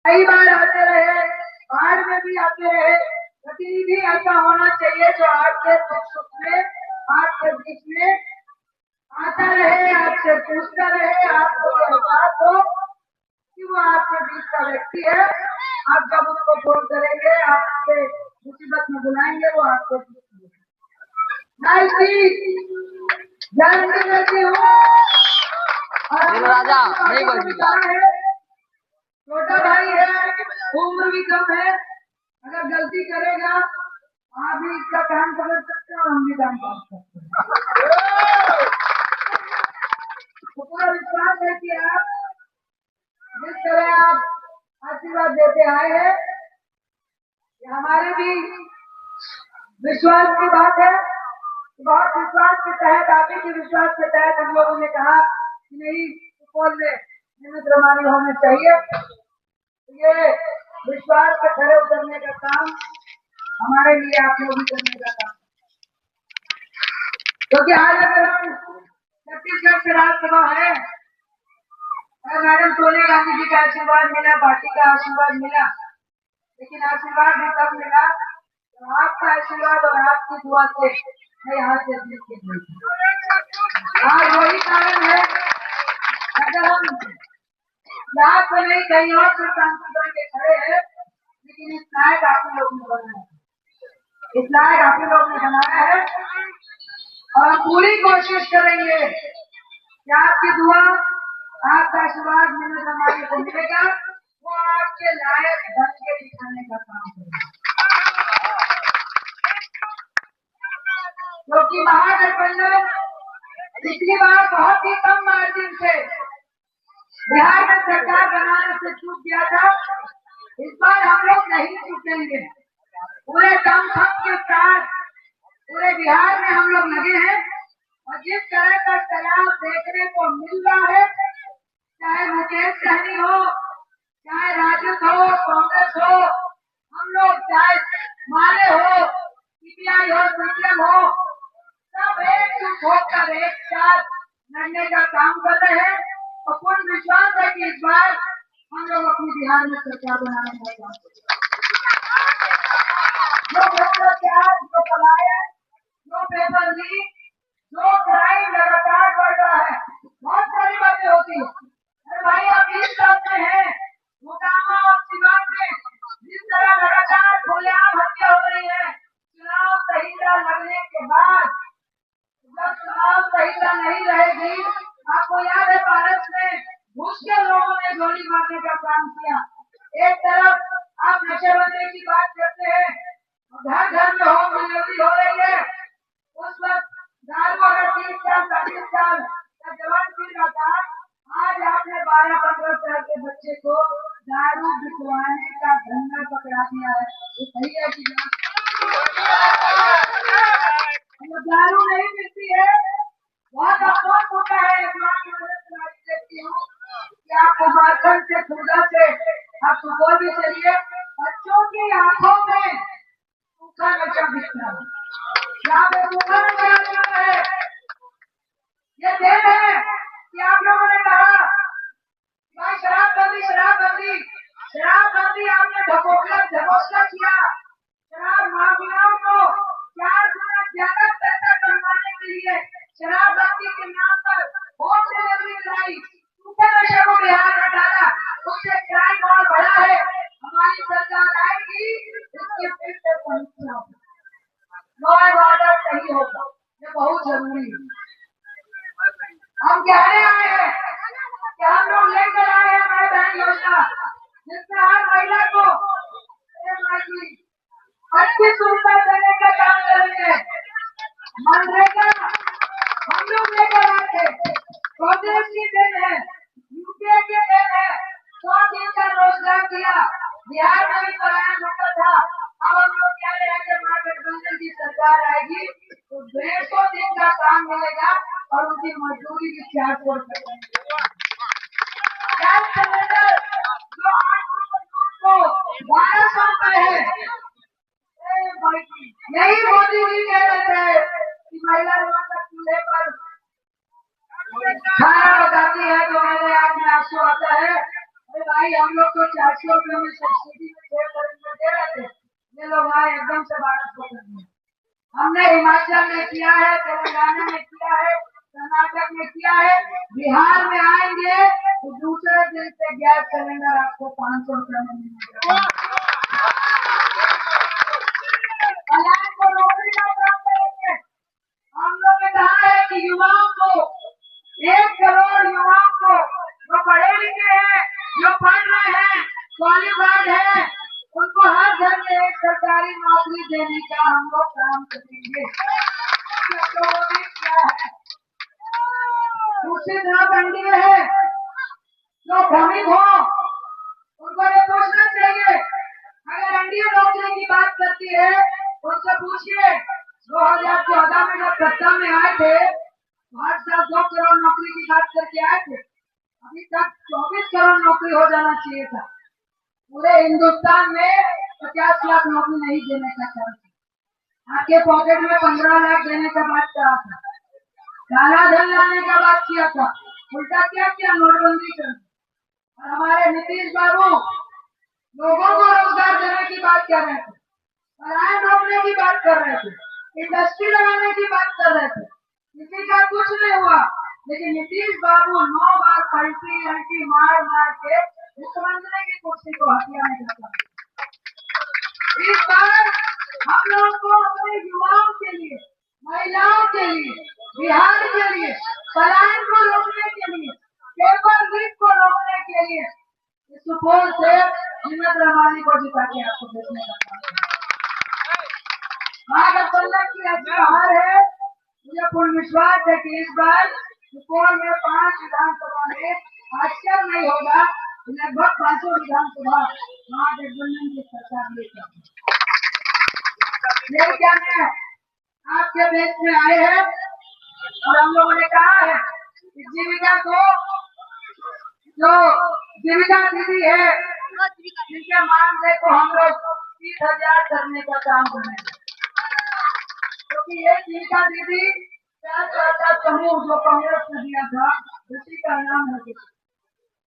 कई बार आते रहे, बाढ़ में भी आते रहे, प्रतिनिधि ऐसा होना चाहिए जो आपके सुख सुख में, आपके बीच में आता रहे, आपसे पूछता रहे, आपको एहसास हो कि वो आपके बीच का व्यक्ति है। आप जब उसको फोन करेंगे, आपके मुसीबत में बुलाएंगे, वो आपको जानती रहती हूँ। राजा नहीं बोल है, छोटा भाई है, उम्र भी कम है, अगर गलती करेगा आप भी इसका काम कर सकते हैं और हम भी काम कर सकते हैं। तो पूरा विश्वास है कि आप जिस तरह आप आशीर्वाद देते आए हैं, ये हमारे भी विश्वास की बात है। बहुत विश्वास के तहत, आप ही के विश्वास के तहत हम लोगों ने कहा कि नहीं, सुपौल में निमित रमानी होने चाहिए। ये विश्वास पे खड़े उतरने का काम हमारे लिए आप लोग भी करने का काम, क्योंकि आज अगर हम छत्तीसगढ़ से राज्यसभा है, मैडम सोनिया गांधी जी का आशीर्वाद मिला, पार्टी का आशीर्वाद मिला, लेकिन आशीर्वाद भी तब मिला तो आपका आशीर्वाद और आपकी दुआ से मैं यहाँ से आज वही कारण है। अगर हम यहाँ से नहीं कहीं और से सांसद बन के खड़े हैं, लेकिन इस लायक आप लोग ने बनाया है, इस लायक आप लोग ने बनाया है, और पूरी कोशिश करेंगे कि आपकी दुआ, आपका आशीर्वाद मिलने हमारे को मिलेगा, वो आपके लायक बन के दिखाने का काम करेगा। क्योंकि महागठबंधन पिछली बार बहुत ही कम मार्जिन से बिहार में सरकार बनाने से चूक गया था। इस बार हम लोग नहीं चूकेंगे, पूरे दमखम के साथ पूरे बिहार में हम लोग लगे हैं, और जिस तरह का तैयार देखने को मिल रहा है, चाहे मुकेश सहनी हो, चाहे राजद हो, कांग्रेस हो, हम लोग चाहे माले हो, सीपीआई हो, सीपीएम हो, सब एकजुट होकर एक साथ लड़ने का काम कर रहे हैं, और पूर्ण विश्वास है कि इस बार हम लोग अपनी बिहार में सरकार बनाने का काम करेंगे। जो भ्रष्टाचार, जो पलायन, जो पेपर लीक, जो क्राइम लगातार बढ़ रहा है, बहुत सारी बातें होती है। अरे भाई, आप इस साल में हैं, मोकामा और सिवान में जिस तरह लगातार खुलेआम हत्या हो रही है, चुनाव संहिता लगने के बाद जब चुनाव संहिता नहीं रहेगी, आपको याद है भारत में घुस के लोगों ने गोली मारने का काम किया। एक तरफ आप नशेबंदी की बात करते हैं, घर घर में होम डिलीवरी हो रही है, उस वक्त दारू अगर 30 साल 35 साल का जवान पी रहा था, आज आपने 12-15 साल के बच्चे को दारू बिकवाने का धंधा पकड़ा दिया है। ये सही है कि दारू नहीं मिलती है? बहुत अफसोस होता है। एक माँ की मदद से देखती हूँ कि आप कुमारखंड से, खुर्दा से आप सुपौल भी चलिए, बच्चों की आंखों में सूखा नशा दिखता है, यहाँ पे सूखा नशा है। ये देन है कि आप लोगों ने कहा भाई शराबबंदी, शराबबंदी, शराबबंदी आपने ढकोसला किया। शराब माफियाओं को 4 गुना ज्यादा पैसा कमाने के लिए शराबबंदी के नाम पर होम डिलीवरी लाई, सूखे नशे को बिहार में डाला, उससे क्राइम और बढ़ा है। हमारी सरकार आएगी, इसके फिर से समीक्षा होगी, लॉ एंड ऑर्डर सही होगा, ये बहुत जरूरी है। हम कहने आए हैं कि हम लोग लेकर आए हैं माई बहन योजना, जिसमें हर महिला को 25 रुपए देने का काम करेंगे। मनरेगा हम लोग लेकर आए थे, कांग्रेस की देन है, यूपीए की देन है, 100 दिन का रोजगार दिया, बिहार में भी पलायन होता था। अब हम लोग कह रहे हैं कि महागठबंधन की सरकार आएगी तो 150 दिन का काम मिलेगा और उनकी मजदूरी भी 400 रुपए गैस सिलेंडर जो 1200 रुपए है। यही मोदी जी कह रहे थे कि महिला तक चूल्हे पर खाना पकाती है तो मेरे आंख में आंसू आता है। भाई हम लोग तो 400 रुपये में सब्सिडी में 6 दे रहे थे, ये लोग आए एकदम से 1200 कर दिए। हमने हिमाचल में किया है, तेलंगाना में किया है, कर्नाटक में किया है, बिहार में आएंगे तो दूसरे दिन से गैस सिलेंडर आपको 500 रुपये में मिलेगा। कल्याण को नौकरी का काम करेंगे। हम लोग ने कहा है कि युवाओं को 1 करोड़ युवाओं को जो पढ़े लिखे हैं, जो पढ़ रहे हैं, क्वालिफाइड हैं, उनको हर घर में एक सरकारी नौकरी देने का हम लोग काम करेंगे। हम लोगों ने किया है। दूसरी तरफ एनडीए है, जो भ्रमित हो उनको ये पूछना चाहिए। अगर एनडीए नौकरी की बात करती है उनसे पूछिए 2014 में जब सत्ता में आए थे, हर साल 2 करोड़ नौकरी की बात करके आए थे। अभी तक 24 करोड़ नौकरी हो जाना चाहिए था। पूरे हिंदुस्तान में 50 लाख नौकरी नहीं देने का चांस, आपके पॉकेट में 15 लाख देने का बात करा था, काला धन लाने का बात किया था, उल्टा क्या किया, नोटबंदी कर। और हमारे नीतीश बाबू लोगों को रोजगार देने की बात कर रहे थे, पलायन रोकने की बात कर रहे थे, इंडस्ट्री लगाने की बात कर रहे थे, किसी का कुछ नहीं हुआ। लेकिन नीतीश बाबू 9 बार पलटी अलटी मार मार के मुख्यमंत्री की कुर्सी को हथियाने का। इस बार हम लोग को अपने युवाओं के लिए, महिलाओं के लिए, बिहार के लिए, पलायन को रोकने के लिए, पेपर लीक को रोकने के लिए सुपौल से हिम्मत रमानी को जिता के आपको भेजने का काम है। महागठबंधन की अच्छी हार है। मुझे पूर्ण विश्वास है कि इस बार सुपौल में 5 विधानसभा में आश्चर्य नहीं होगा, लगभग 500 विधानसभा महागठबंधन की सरकार लेकर। ये क्या है, आपके देश में आए हैं और हम लोगों ने कहा है कि जीविका को, जो जीविका दीदी है, जिनके मानदेय को हम लोग 30,000 करने का काम करेंगे, क्योंकि ये जीविका दीदी समूह जो कांग्रेस ने दिया था, उसी का नाम है।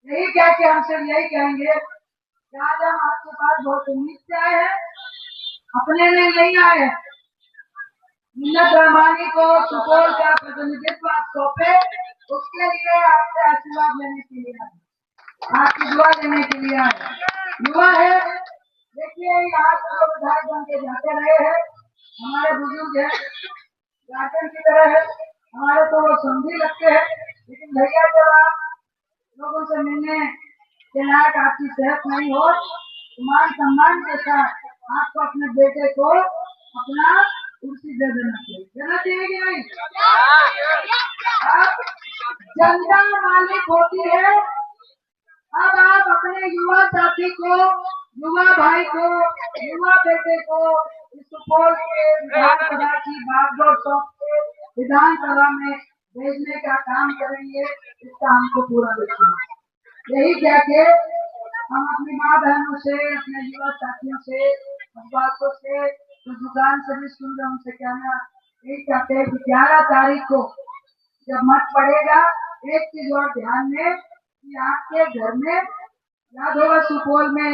यही कह के हमसे यही कहेंगे कि आज हम आपके पास बहुत उम्मीद से आए हैं, अपने लिए नहीं आए हैं। हिम्मत रमानी को सुपौल का प्रतिनिधित्व आप सौंपे, उसके लिए आपसे आशीर्वाद लेने के लिए आए, आपकी दुआ देने के लिए आए। युवा है, देखिए यहाँ से विधायक बन के जाते रहे हैं, हमारे बुजुर्ग है, गार्जियन की तरह है, हमारे तो वो समझी लगते हैं। लेकिन भैया जब आप लोगों से मिलने के लायक आपकी सेहत नहीं हो, मान सम्मान के साथ आपको अपने बेटे को अपना कुर्सी दे देना चाहिए कि नहीं? आप जनता मालिक होती है। अब आप अपने युवा साथी को, युवा भाई को, युवा बेटे को सुपौल के विधानसभा की बागडोर सौंप के विधानसभा में भेजने का काम करेंगे, इसका हमको पूरा विश्वास। यही कह के हम अपनी माँ बहनों से, अपने युवा साथियों से, अभिभावकों से, जो दुकान से भी सुन रहे उनसे कहना यही चाहते हैं कि 11 तारीख को जब मत पड़ेगा, एक चीज और ध्यान में कि आपके घर में याद होगा सुपौल में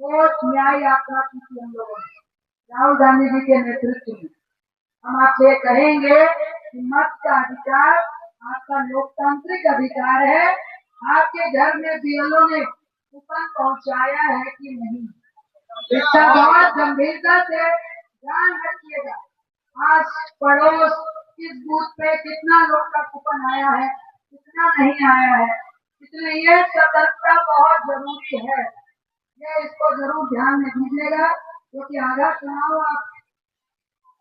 वोट न्याय यात्रा की थी हम लोगों ने, राहुल गांधी जी के नेतृत्व में। हम आपसे कहेंगे कि मत का अधिकार आपका लोकतांत्रिक अधिकार है। आपके घर में बीएलओ ने कूपन पहुंचाया है कि नहीं, इसका बहुत गंभीरता से ध्यान रखिएगा। आस पड़ोस किस बूथ पे कितना लोग का कूपन आया है, कितना नहीं आया है, इसलिए ये सतर्कता बहुत जरूरी है। ये इसको जरूर ध्यान में दीजिएगा, क्योंकि आधा चुनाव आप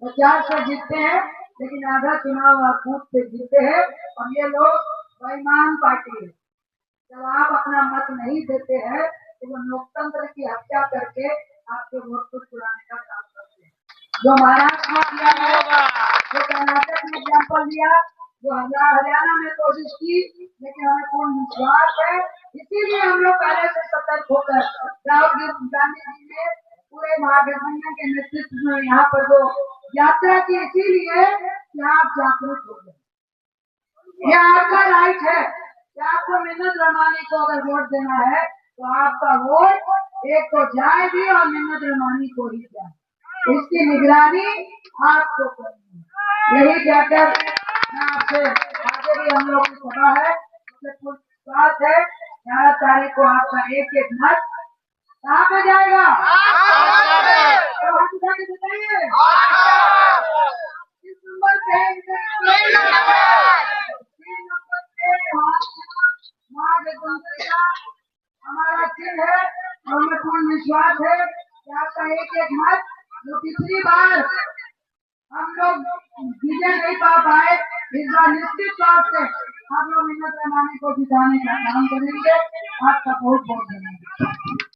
प्रचार से जीतते हैं, लेकिन आधा चुनाव आप बूथ से जीतते हैं। और ये लोग बेईमान पार्टी है। जब आप अपना मत नहीं देते हैं तो वो लोकतंत्र की हत्या करके आपके वोट को चुराने का काम करते हैं। जो महाराष्ट्र में किया है, जो कर्नाटक में एग्जाम्पल दिया, जो हरियाणा में कोशिश की, लेकिन हमें पूर्ण विश्वास है। इसीलिए हम लोग पहले से सतर्क होकर राहुल गांधी जी ने पूरे महागठबंधन के नेतृत्व में यहाँ पर जो यात्रा की, इसीलिए कि आप जागरूक हो गए। ये आपका राइट है कि आपको मिन्नत रमानी को अगर वोट देना है तो आपका वोट एक को जाए भी और मिन्नत रमानी को ही जाए, इसकी निगरानी आपको करनी है। यही कहकर मैं आपसे आगे भी हम लोग की सभा है, मुझे पूर्ण विश्वास है 11 तारीख को आपका एक एक मत कहाँ पे जाएगा, तो हाथ उठा के बताइए किस नंबर पे, 3 नंबर पे माँ जगदम्बिका हमारा चिन्ह है और हमें पूर्ण विश्वास है कि आपका एक एक मत जो पिछली बार हम लोग विजय नहीं पा पाए, इस बार निश्चित तौर से आप लोग मिन्नत रमानी को जिताने का काम करेंगे। आपका बहुत बहुत धन्यवाद।